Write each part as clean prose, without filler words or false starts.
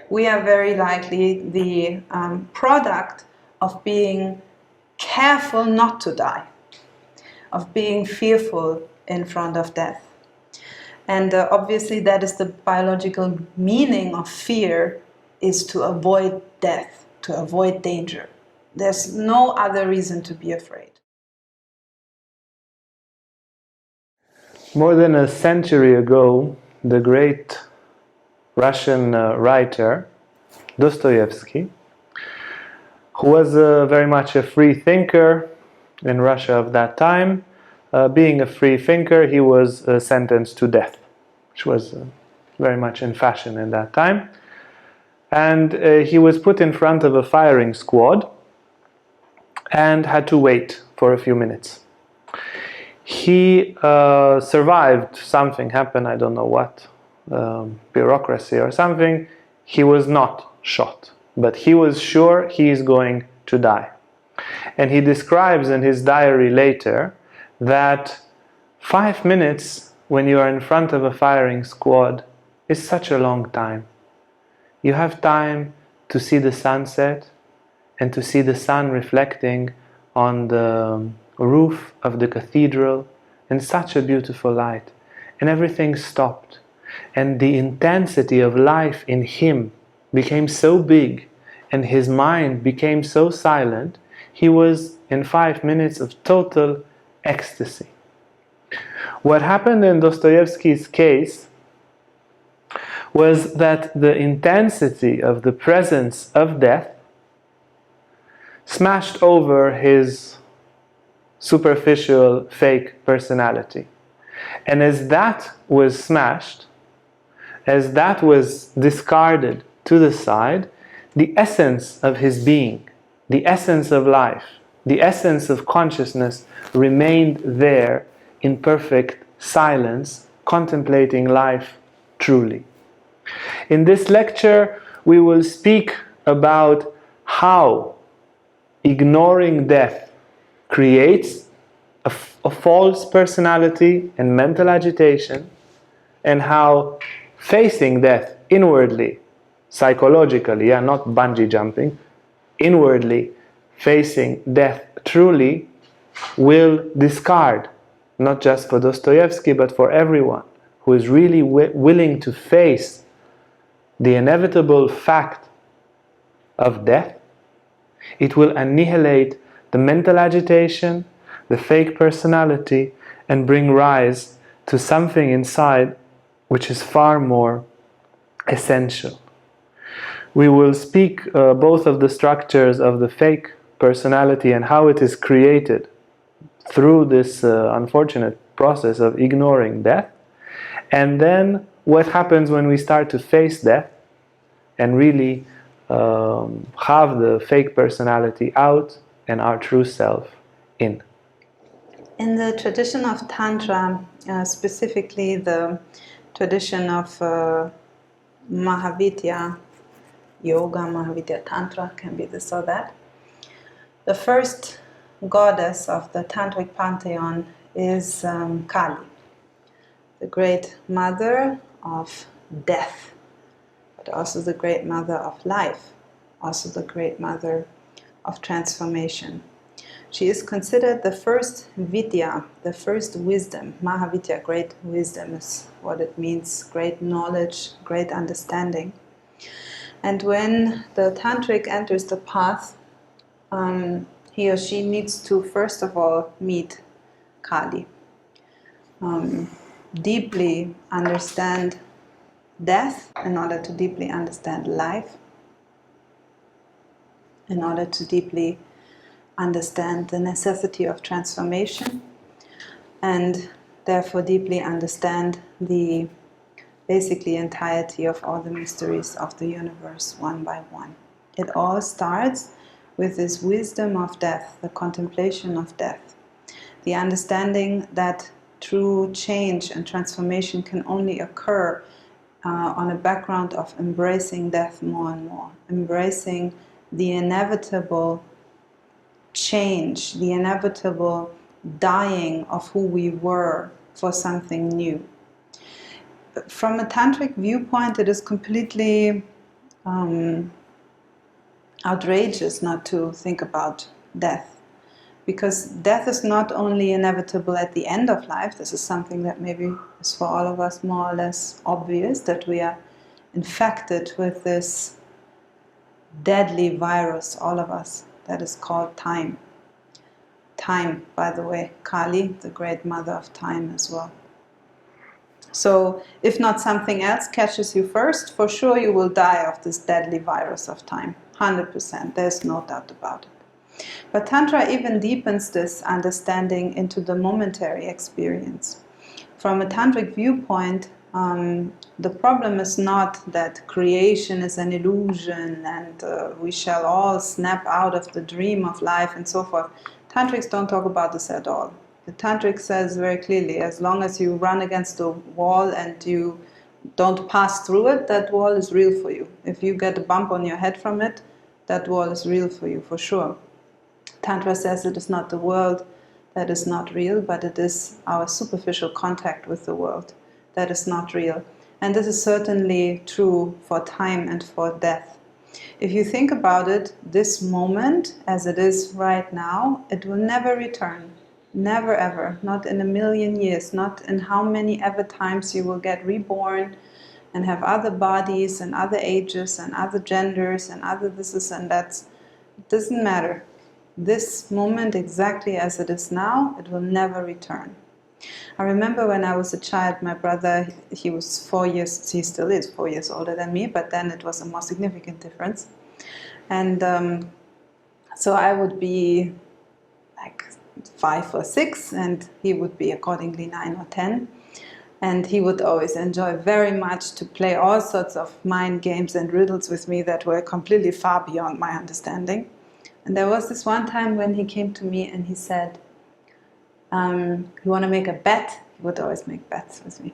we are very likely the product of being careful not to die, of being fearful in front of death. And obviously that is the biological meaning of fear, is to avoid death, to avoid danger. There's no other reason to be afraid. More than a century ago, the great Russian writer Dostoevsky, who was very much a free thinker in Russia of that time, being a free thinker, he was sentenced to death, which was very much in fashion in that time. And he was put in front of a firing squad and had to wait for a few minutes. He survived, something happened, I don't know what, bureaucracy or something. He was not shot, but he was sure he is going to die. And he describes in his diary later that 5 minutes when you are in front of a firing squad is such a long time. You have time to see the sunset and to see the sun reflecting on the roof of the cathedral in such a beautiful light. And everything stopped. And the intensity of life in him became so big, and his mind became so silent, he was in 5 minutes of total ecstasy. What happened in Dostoevsky's case was that the intensity of the presence of death smashed over his superficial, fake personality. And as that was smashed, as that was discarded to the side, the essence of his being, the essence of life, the essence of consciousness remained there in perfect silence, contemplating life truly. In this lecture, we will speak about how ignoring death creates a false personality and mental agitation, and how facing death inwardly, psychologically, not bungee jumping, inwardly facing death truly will discard, not just for Dostoevsky, but for everyone who is really willing to face the inevitable fact of death. It will annihilate the mental agitation, the fake personality, and bring rise to something inside which is far more essential. We will speak both of the structures of the fake personality and how it is created through this unfortunate process of ignoring death, and then what happens when we start to face death and really have the fake personality out and our true self in. In the tradition of Tantra, specifically the tradition of Mahasiddha Yoga, Mahasiddha Tantra, can be this or that, the first goddess of the Tantric pantheon is Kali, the great mother of death, but also the great mother of life, also the great mother of transformation. She is considered the first vidya, the first wisdom. Mahavidya, great wisdom, is what it means, great knowledge, great understanding. And when the tantric enters the path, he or she needs to first of all meet Kali, deeply understand death in order to deeply understand life, in order to deeply understand the necessity of transformation, and therefore deeply understand the basically entirety of all the mysteries of the universe one by one. It all starts with this wisdom of death, the contemplation of death, the understanding that true change and transformation can only occur on a background of embracing death more and more, embracing the inevitable change, the inevitable dying of who we were for something new. From a tantric viewpoint, it is completely outrageous not to think about death, because death is not only inevitable at the end of life. This is something that maybe is for all of us more or less obvious, that we are infected with this deadly virus, all of us, that is called time. Time, by the way, Kali, the great mother of time as well. So if not something else catches you first, for sure you will die of this deadly virus of time. 100%, there's no doubt about it. But Tantra even deepens this understanding into the momentary experience. From a tantric viewpoint, the problem is not that creation is an illusion and we shall all snap out of the dream of life and so forth. Tantrics don't talk about this at all. The Tantric says very clearly, as long as you run against the wall and you don't pass through it, that wall is real for you. If you get a bump on your head from it, that wall is real for you, for sure. Tantra says it is not the world that is not real, but it is our superficial contact with the world that is not real. And this is certainly true for time and for death. If you think about it, this moment, as it is right now, it will never return. Never ever. Not in a million years. Not in how many ever times you will get reborn and have other bodies and other ages and other genders and other thises and that's. It doesn't matter. This moment, exactly as it is now, it will never return. I remember when I was a child, my brother, he was 4 years, he still is 4 years older than me, but then it was a more significant difference. And so I would be like 5 or 6, and he would be accordingly 9 or 10. And he would always enjoy very much to play all sorts of mind games and riddles with me that were completely far beyond my understanding. And there was this one time when he came to me and he said, you want to make a bet? He would always make bets with me.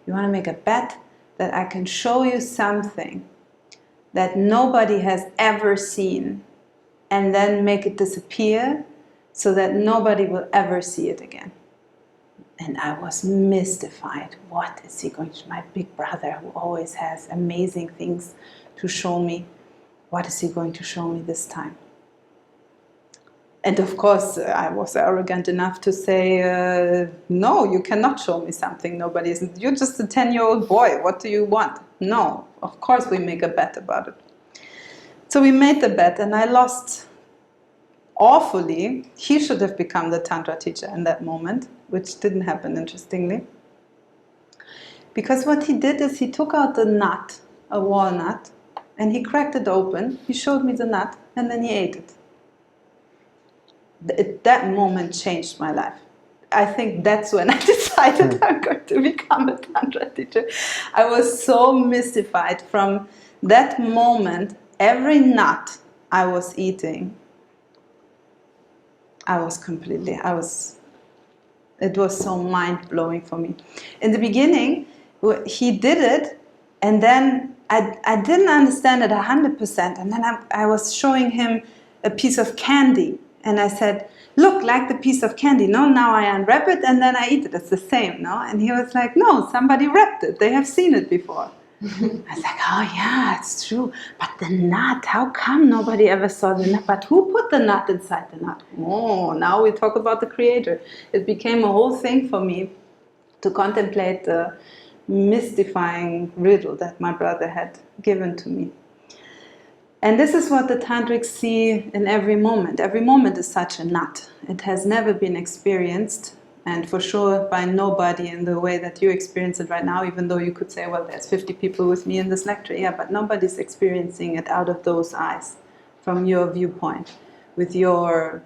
You want to make a bet that I can show you something that nobody has ever seen and then make it disappear so that nobody will ever see it again. And I was mystified. What is he going to, my big brother who always has amazing things to show me, what is he going to show me this time? And of course, I was arrogant enough to say, no, you cannot show me something nobody is. You're just a 10-year-old boy. What do you want? No, of course we make a bet about it. So we made the bet and I lost awfully. He should have become the Tantra teacher in that moment, which didn't happen, interestingly. Because what he did is he took out the nut, a walnut, and he cracked it open. He showed me the nut and then he ate it. That moment changed my life. I think that's when I decided I'm going to become a Tantra teacher. I was so mystified from that moment. Every nut I was eating, it was so mind-blowing for me. In the beginning, he did it, and then I didn't understand it 100%, and then I was showing him a piece of candy. And I said, look, like the piece of candy. No, now I unwrap it and then I eat it. It's the same, no? And he was like, no, somebody wrapped it. They have seen it before. I was like, oh yeah, it's true. But the nut, how come nobody ever saw the nut? But who put the nut inside the nut? Oh, now we talk about the creator. It became a whole thing for me to contemplate the mystifying riddle that my brother had given to me. And this is what the Tantrics see in every moment. Every moment is such a nut. It has never been experienced, and for sure by nobody in the way that you experience it right now, even though you could say, well, there's 50 people with me in this lecture. Yeah, but nobody's experiencing it out of those eyes, from your viewpoint, with your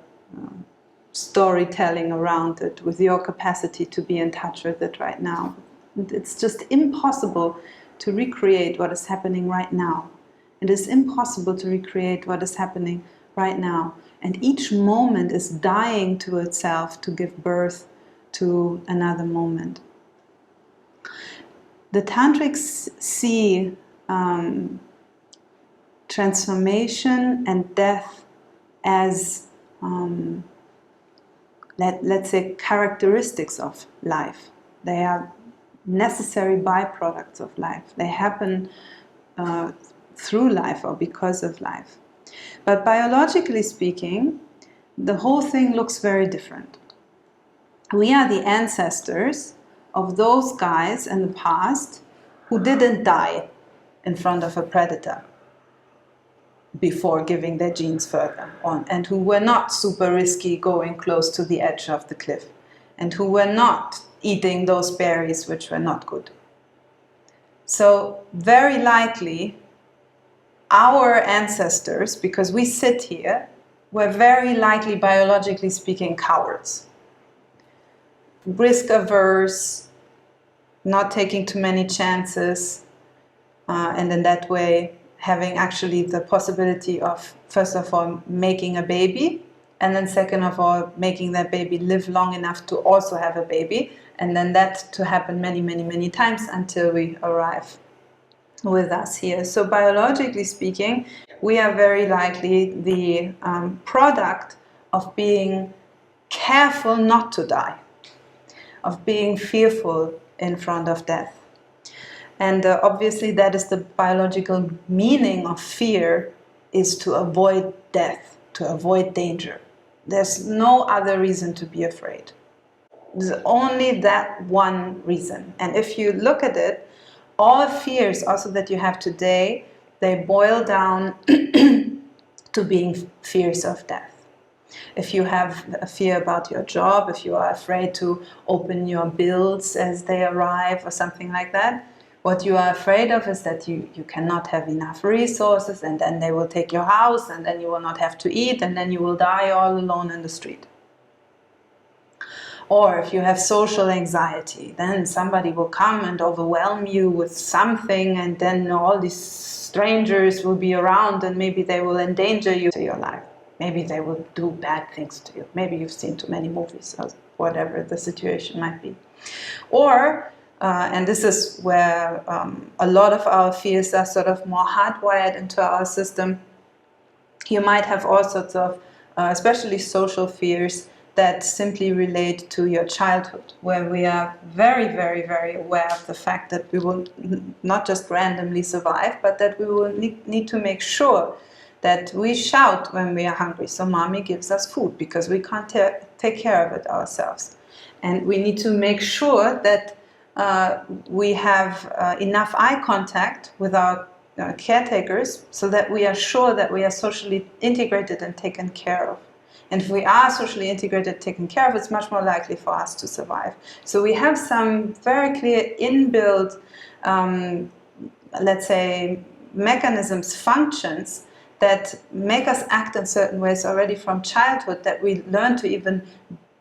storytelling around it, with your capacity to be in touch with it right now. It's just impossible to recreate what is happening right now. It is impossible to recreate what is happening right now. And each moment is dying to itself to give birth to another moment. The Tantrics see transformation and death as, let's say, characteristics of life. They are necessary byproducts of life. They happen through life or because of life. But biologically speaking, the whole thing looks very different. We are the ancestors of those guys in the past who didn't die in front of a predator before giving their genes further on, and who were not super risky going close to the edge of the cliff, and who were not eating those berries which were not good. So very likely our ancestors, because we sit here, were very likely, biologically speaking, cowards. Risk averse, not taking too many chances, and in that way having actually the possibility of, first of all, making a baby, and then second of all, making that baby live long enough to also have a baby, and then that to happen many, many, many times until we arrive with us here. So biologically speaking, we are very likely the product of being careful not to die, of being fearful in front of death. And obviously that is the biological meaning of fear, is to avoid death, to avoid danger. There's no other reason to be afraid. There's only that one reason. And if you look at it, all fears also that you have today, they boil down to being fears of death. If you have a fear about your job, if you are afraid to open your bills as they arrive or something like that, what you are afraid of is that you cannot have enough resources, and then they will take your house, and then you will not have to eat, and then you will die all alone in the street. Or if you have social anxiety, then somebody will come and overwhelm you with something, and then all these strangers will be around, and maybe they will endanger you to your life. Maybe they will do bad things to you. Maybe you've seen too many movies, or whatever the situation might be. Or, and this is where a lot of our fears are sort of more hardwired into our system, you might have all sorts of, especially social fears, that simply relate to your childhood, where we are very, very, very aware of the fact that we will not just randomly survive, but that we will need to make sure that we shout when we are hungry, so mommy gives us food, because we can't take care of it ourselves. And we need to make sure that we have enough eye contact with our caretakers, so that we are sure that we are socially integrated and taken care of. And if we are socially integrated, taken care of, it's much more likely for us to survive. So we have some very clear inbuilt, let's say, mechanisms, functions that make us act in certain ways already from childhood, that we learn to even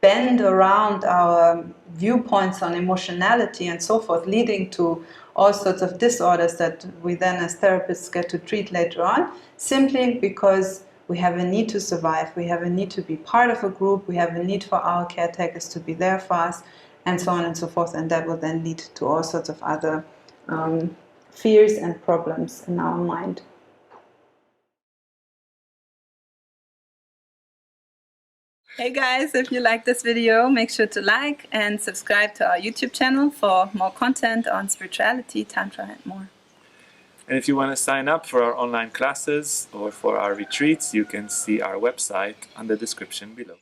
bend around our viewpoints on emotionality and so forth, leading to all sorts of disorders that we then as therapists get to treat later on, simply because we have a need to survive, we have a need to be part of a group, we have a need for our caretakers to be there for us, and so on and so forth, and that will then lead to all sorts of other fears and problems in our mind. Hey guys, if you like this video, make sure to like and subscribe to our YouTube channel for more content on spirituality, Tantra and more. And if you want to sign up for our online classes or for our retreats, you can see our website on the description below.